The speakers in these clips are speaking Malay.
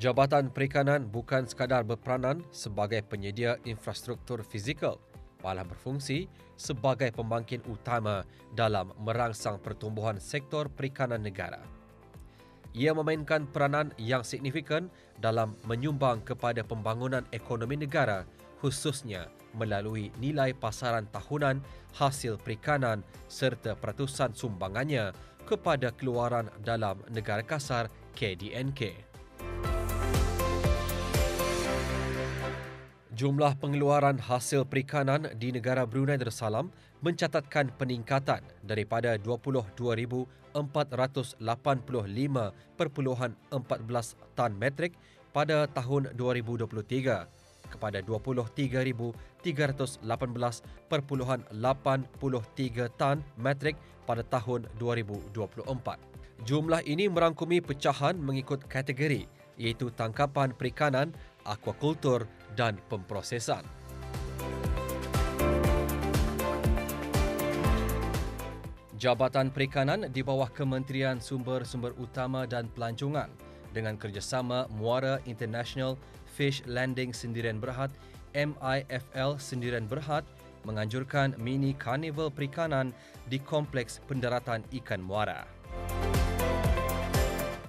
Jabatan Perikanan bukan sekadar berperanan sebagai penyedia infrastruktur fizikal, malah berfungsi sebagai pembangkit utama dalam merangsang pertumbuhan sektor perikanan negara. Ia memainkan peranan yang signifikan dalam menyumbang kepada pembangunan ekonomi negara, khususnya melalui nilai pasaran tahunan hasil perikanan serta peratusan sumbangannya kepada keluaran dalam negara kasar KDNK. Jumlah pengeluaran hasil perikanan di negara Brunei Darussalam mencatatkan peningkatan daripada 22,485.14 tan metrik pada tahun 2023 kepada 23,318.83 tan metrik pada tahun 2024. Jumlah ini merangkumi pecahan mengikut kategori iaitu tangkapan perikanan, aquakultur dan pemprosesan. Jabatan Perikanan di bawah Kementerian Sumber-Sumber Utama dan Pelancongan dengan kerjasama Muara International Fish Landing Sendirian Berhad MIFL Sendirian Berhad menganjurkan mini karnival perikanan di Kompleks Pendaratan Ikan Muara.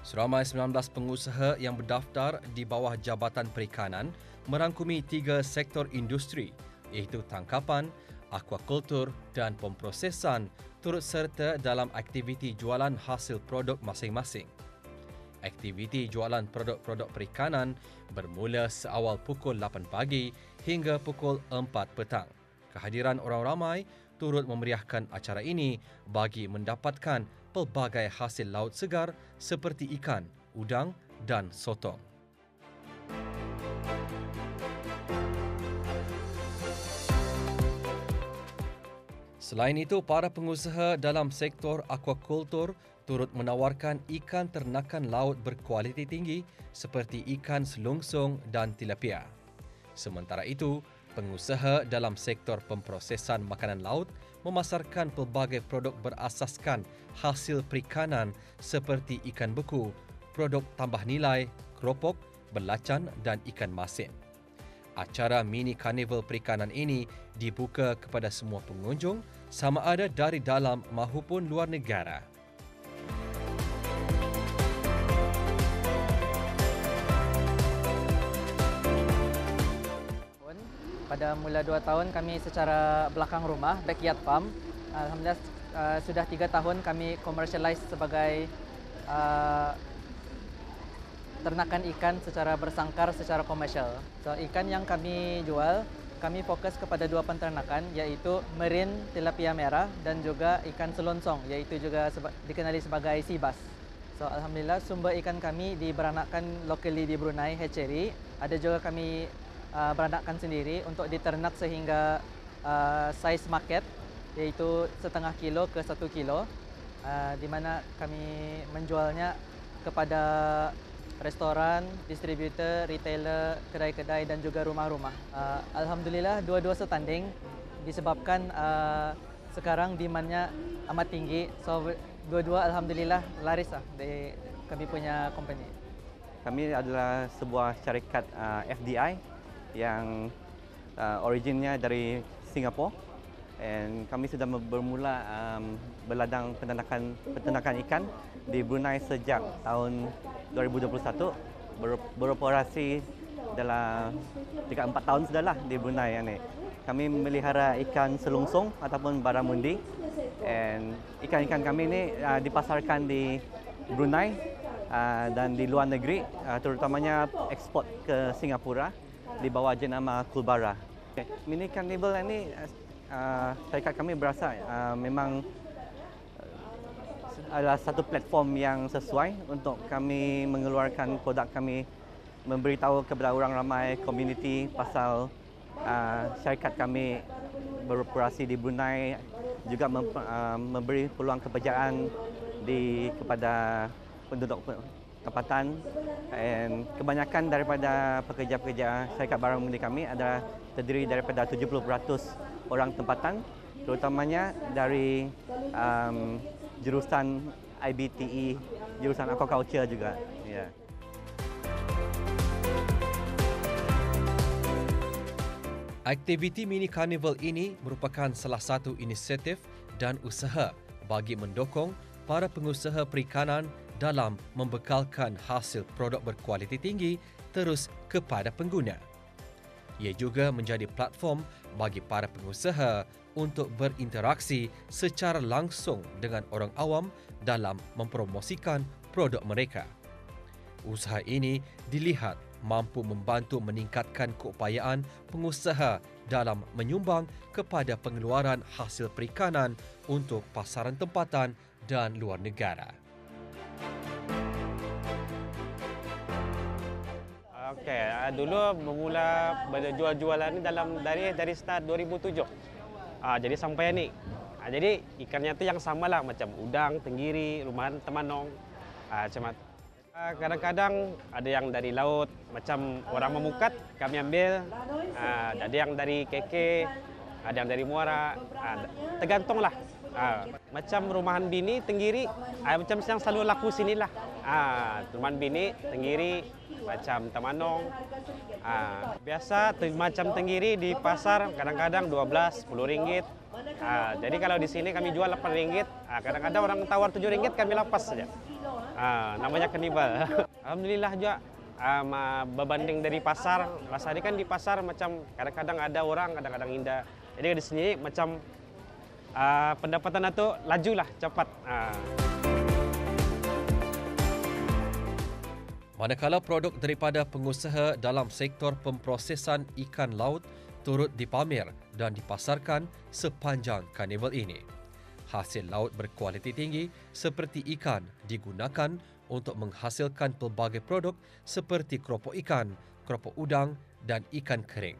Seramai 19 pengusaha yang berdaftar di bawah Jabatan Perikanan merangkumi 3 sektor industri iaitu tangkapan, aquakultur dan pemprosesan turut serta dalam aktiviti jualan hasil produk masing-masing. Aktiviti jualan produk-produk perikanan bermula seawal pukul 8 pagi hingga pukul 4 petang. Kehadiran orang ramai turut memeriahkan acara ini bagi mendapatkan pelbagai hasil laut segar seperti ikan, udang dan sotong. Selain itu, para pengusaha dalam sektor aquakultur turut menawarkan ikan ternakan laut berkualiti tinggi seperti ikan selungsung dan tilapia. Sementara itu, pengusaha dalam sektor pemprosesan makanan laut memasarkan pelbagai produk berasaskan hasil perikanan seperti ikan beku, produk tambah nilai, keropok, belacan dan ikan masin. Acara mini karnival perikanan ini dibuka kepada semua pengunjung sama ada dari dalam mahupun luar negara. Pada mula 2 tahun kami secara belakang rumah, backyard farm. Alhamdulillah sudah 3 tahun kami commercialize sebagai ternakan ikan secara bersangkar, secara komersial. So, ikan yang kami jual, kami fokus kepada 2 penternakan iaitu marine tilapia merah dan juga ikan selonsong iaitu juga dikenali sebagai sea bass. So, alhamdulillah sumber ikan kami diberanakkan locally di Brunei, hatchery. Ada juga kami beranakkan sendiri untuk diternak sehingga saiz market iaitu setengah kilo ke 1 kilo di mana kami menjualnya kepada restoran, distributor, retailer, kedai-kedai dan juga rumah-rumah. Alhamdulillah dua-dua setanding disebabkan sekarang demand-nya amat tinggi. So dua-dua alhamdulillah laris di kami punya company. Kami adalah sebuah syarikat FDI yang originnya dari Singapura, dan kami sudah bermula berladang peternakan ikan di Brunei sejak tahun 2021, beroperasi dalam 3-4 tahun sudahlah di Brunei ini. Kami melihara ikan selungsung ataupun barramundi, dan ikan-ikan kami ini dipasarkan di Brunei dan di luar negeri, terutamanya ekspor ke Singapura di bawah jenama Kulbara. Mini Carnival ini syarikat kami berasa memang adalah satu platform yang sesuai untuk kami mengeluarkan produk kami, memberitahu kepada orang ramai komuniti pasal syarikat kami beroperasi di Brunei, juga memberi peluang pekerjaan kepada penduduk tempatan, dan kebanyakan daripada pekerja-pekerja syarikat barramundi kami adalah terdiri daripada 70% orang tempatan, terutamanya dari jurusan IBTE, jurusan aquaculture juga. Yeah. Aktiviti mini karnival ini merupakan salah satu inisiatif dan usaha bagi mendukung para pengusaha perikanan dalam membekalkan hasil produk berkualiti tinggi terus kepada pengguna. Ia juga menjadi platform bagi para pengusaha untuk berinteraksi secara langsung dengan orang awam dalam mempromosikan produk mereka. Usaha ini dilihat mampu membantu meningkatkan keupayaan pengusaha dalam menyumbang kepada pengeluaran hasil perikanan untuk pasaran tempatan dan luar negara. Okey, dulu bermula berjual-jualan ni dari start 2007. Jadi sampai ni. Jadi ikannya tu yang samalah macam udang, tenggiri, rumahan, temanong. Macam kadang-kadang ada yang dari laut, macam orang memukat kami ambil. Ada yang dari keke, ada yang dari muara. Tergantunglah. Macam rumahan bini, tenggiri, macam yang selalu laku sinilah. Rumahan bini, tenggiri, macam temanong. Biasa macam tenggiri di pasar kadang-kadang 12, 10 ringgit. Jadi kalau di sini kami jual 8 ringgit, kadang-kadang orang tawar 7 ringgit kami lepas saja. Namanya kanibal. Alhamdulillah juga berbanding dari pasar. Masa ini kan di pasar macam kadang-kadang ada orang, kadang-kadang indah. Jadi di sini macam pendapatan itu lajulah cepat. Manakala produk daripada pengusaha dalam sektor pemprosesan ikan laut turut dipamer dan dipasarkan sepanjang karnival ini. Hasil laut berkualiti tinggi seperti ikan digunakan untuk menghasilkan pelbagai produk seperti keropok ikan, keropok udang dan ikan kering.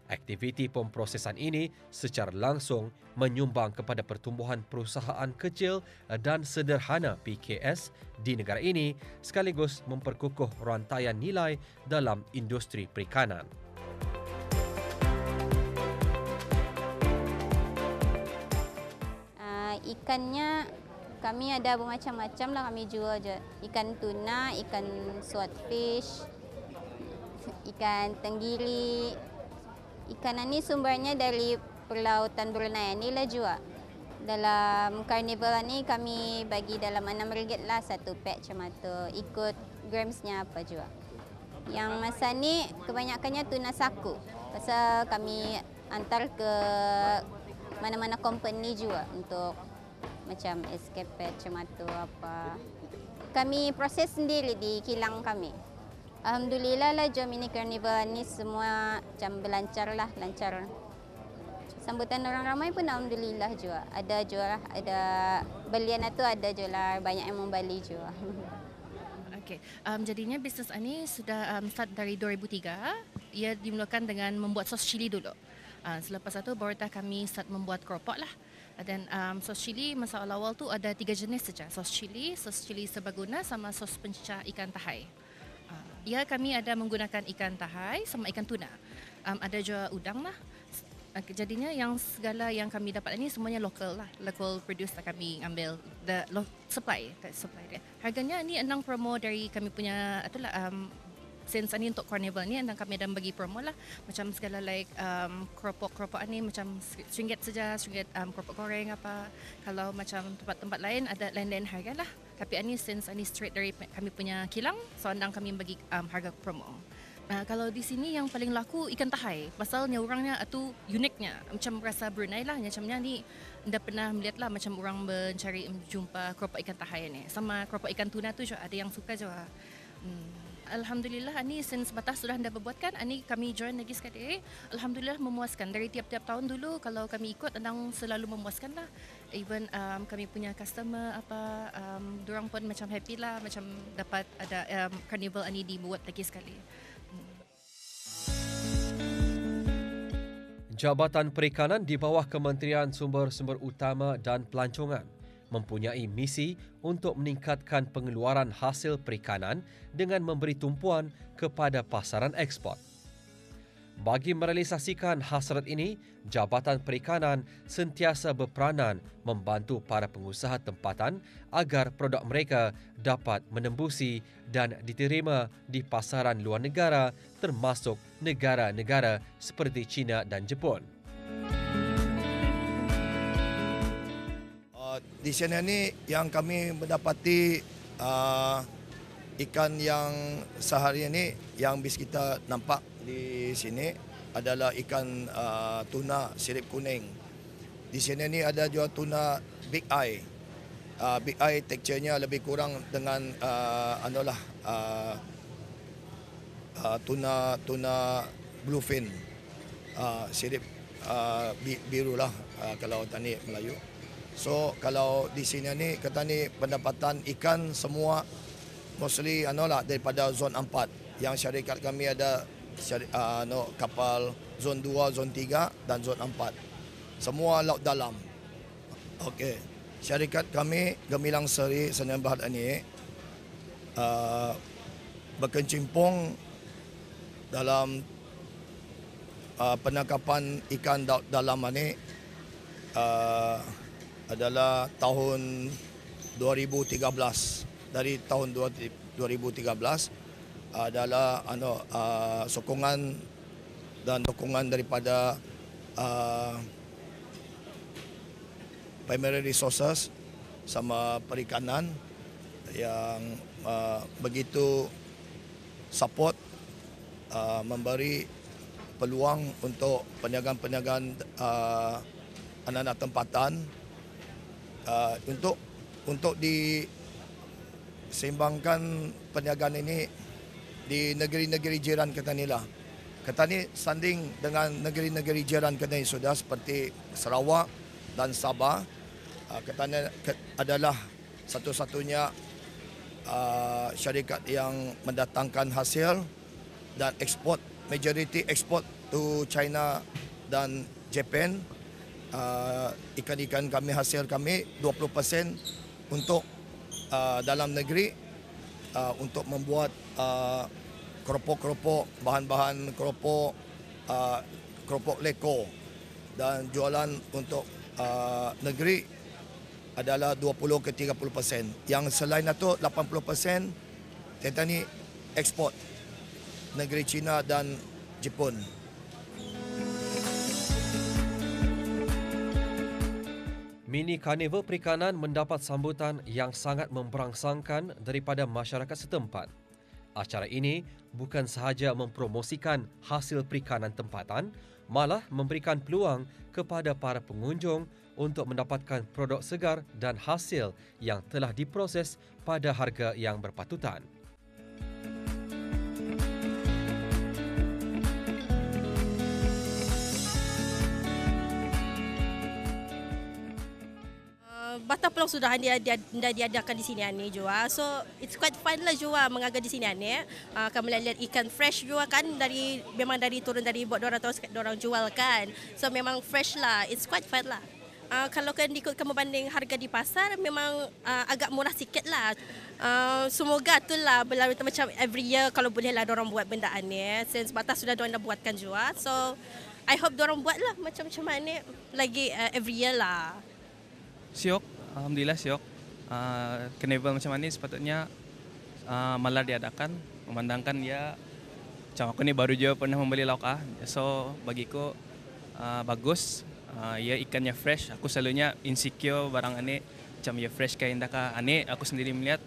Aktiviti pemprosesan ini secara langsung menyumbang kepada pertumbuhan perusahaan kecil dan sederhana PKS di negara ini sekaligus memperkukuh rantaian nilai dalam industri perikanan. Ikannya kami ada bermacam-macam lah kami jual je. Ikan tuna, ikan swordfish, ikan tenggiri. Ikan ini sumbernya dari perlautan Brunei ni lah juga. Dalam karnival ni kami bagi dalam RM6 lah satu pack macam tu. Ikut gramsnya apa juga. Yang masa ni kebanyakannya tuna saku. Pasal kami antar ke mana-mana company juga untuk macam escape macam tu apa. Kami proses sendiri di kilang kami. Alhamdulillah lah jom mini karnival ni semua macam berlancar lah, lancar. Sambutan orang ramai pun alhamdulillah juga. Ada jual, ada belian itu ada jual, banyak yang membeli juga. Okey, jadinya bisnes ini sudah start dari 2003. Ia dimulakan dengan membuat sos cili dulu. Selepas itu baru kami start membuat keropok lah. Dan sos cili masa awal tu ada 3 jenis saja. Sos cili serbaguna sama sos pencecah ikan tahai. Ya, kami ada menggunakan ikan tahai sama ikan tuna. Ada juga udang lah. Jadinya yang segala yang kami dapat ini semuanya lokal lah. Local produce lah kami ambil. Supply dia. Harganya ni endang promo dari kami punya itulah since ni untuk carnival ni endang kami ada bagi promo lah. Macam segala like keropok ni macam RM1 saja, RM1 keropok goreng apa. Kalau macam tempat-tempat lain ada lain-lain harga lah. Tapi ini since ini straight dari kami punya kilang, so endang kami bagi harga promo. Kalau di sini yang paling laku ikan tahai. Pasalnya orangnya itu uniknya. Macam rasa Brunei lah. Macamnya ni anda pernah melihat lah macam orang mencari jumpa keropok ikan tahai ni. Sama keropok ikan tuna tu juga ada yang suka juga. Alhamdulillah ni since batas sudah anda berbuatkan, ini kami join lagi sekali. Alhamdulillah memuaskan. Dari tiap-tiap tahun dulu kalau kami ikut endang selalu memuaskan lah. Even kami punya customer apa dorang pun macam happy lah macam dapat ada carnival ini dibuat lagi sekali. Jabatan Perikanan di bawah Kementerian Sumber-Sumber Utama dan Pelancongan mempunyai misi untuk meningkatkan pengeluaran hasil perikanan dengan memberi tumpuan kepada pasaran ekspor. Bagi merealisasikan hasrat ini, Jabatan Perikanan sentiasa berperanan membantu para pengusaha tempatan agar produk mereka dapat menembusi dan diterima di pasaran luar negara termasuk negara-negara seperti China dan Jepun. Di sini ni yang kami mendapati ikan yang sehari ini yang bis kita nampak di sini adalah ikan tuna sirip kuning. Di sini ni ada juga tuna big eye. Big eye teksturnya lebih kurang dengan tuna bluefin, sirip biru lah kalau tani Melayu. So kalau di sini ni kata ni pendapatan ikan semua mostly daripada zon 4. Yang syarikat kami ada kapal zon 2, zon 3 dan zon 4. Semua laut dalam. Okey. Syarikat kami Gemilang Seri Sdn Bhd ini berkecimpung dalam penangkapan ikan laut dalam ini adalah tahun 2013. Dari tahun 2013 adalah sokongan dan dukungan daripada primary resources sama perikanan yang begitu support memberi peluang untuk peniagaan-peniagaan anak-anak tempatan untuk diseimbangkan perniagaan ini di negeri-negeri jiran kita ni lah. Kita ni sanding dengan negeri-negeri jiran kita ni sudah seperti Sarawak dan Sabah. Kita ni adalah satu-satunya syarikat yang mendatangkan hasil dan ekspor, majority ekspor to China dan Japan. Ikan-ikan kami, hasil kami 20% untuk dalam negeri untuk membuat keropok-keropok, bahan-bahan keropok, keropok leko dan jualan untuk negeri adalah 20 ke 30%. Yang selain itu 80% kita ni ekspor negeri China dan Jepun. Mini Karnival Perikanan mendapat sambutan yang sangat memberangsangkan daripada masyarakat setempat. Acara ini bukan sahaja mempromosikan hasil perikanan tempatan, malah memberikan peluang kepada para pengunjung untuk mendapatkan produk segar dan hasil yang telah diproses pada harga yang berpatutan. Batang Peluang sudah diadakan di sini ni juga. So it's quite fun lah juga mengaga di sini ni. Akan melihat ikan fresh juga kan memang turun dari bot orang jual kan. So memang fresh lah. It's quite fun lah. Kalau kan ikutkan membanding harga di pasar memang agak murah sikit lah. Semoga tu lah berlalu macam every year kalau boleh lah dorang buat benda ni. Since Batas sudah dorang dah buatkan juga. So I hope dorang buat lah macam mana lagi every year lah. Siok, alhamdulillah siok. Karnival macam ni sepatutnya malah diadakan, memandangkan ya macam aku ni baru je pernah membeli lauk so bagiku bagus. Ya ikannya fresh. Aku selalunya insecure barang ini macam ya fresh kain dah kah. Ani aku sendiri melihat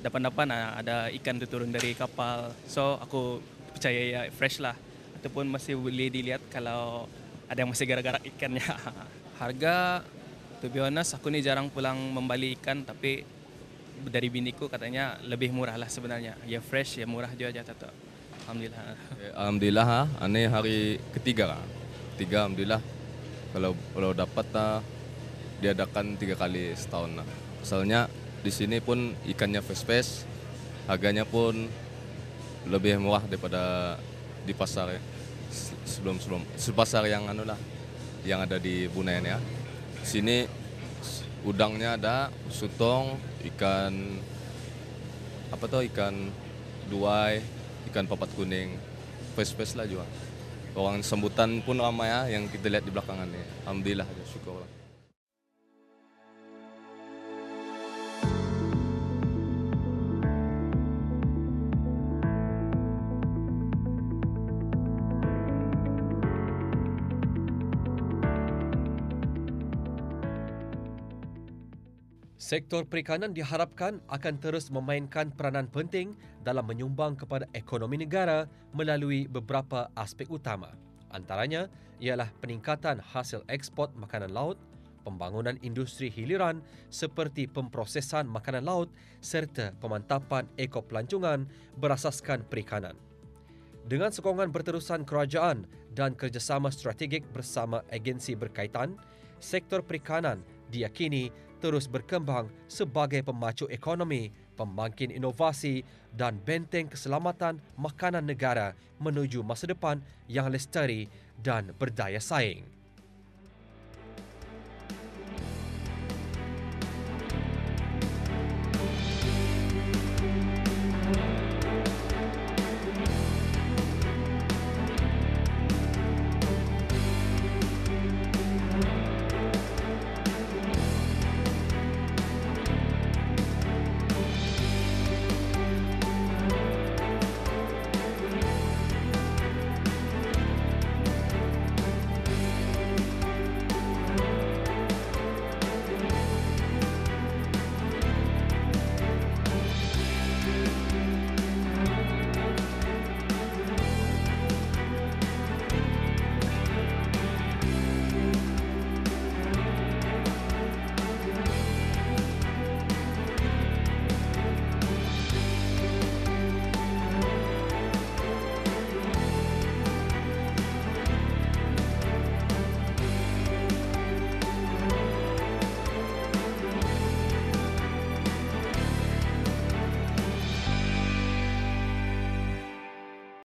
depan-depan ada ikan tu turun dari kapal. So aku percaya ya fresh lah. Ataupun masih boleh dilihat kalau ada yang masih gara-gara ikannya. Harga, to be honest, aku ni jarang pulang membeli ikan, tapi dari biniku katanya lebih murah lah sebenarnya. Ya fresh, ya murah juga aja tetap. Alhamdulillah. Alhamdulillah, ini hari ketiga. Alhamdulillah. Kalau dapat diadakan 3 kali setahun. Asalnya di sini pun ikannya fresh, harganya pun lebih murah daripada di pasar sebelum pasar yang yang ada di Bunayan ya. Sini udangnya ada, sutong, ikan ikan duai, ikan papat kuning, fresh lah juga. Orang sambutan pun ramai yang kita lihat di belakangan ni. Alhamdulillah, syukurlah. Sektor perikanan diharapkan akan terus memainkan peranan penting dalam menyumbang kepada ekonomi negara melalui beberapa aspek utama. Antaranya ialah peningkatan hasil ekspor makanan laut, pembangunan industri hiliran seperti pemprosesan makanan laut serta pemantapan ekopelancongan berasaskan perikanan. Dengan sokongan berterusan kerajaan dan kerjasama strategik bersama agensi berkaitan, sektor perikanan diyakini terus berkembang sebagai pemacu ekonomi, pembangkit inovasi dan benteng keselamatan makanan negara menuju masa depan yang lestari dan berdaya saing.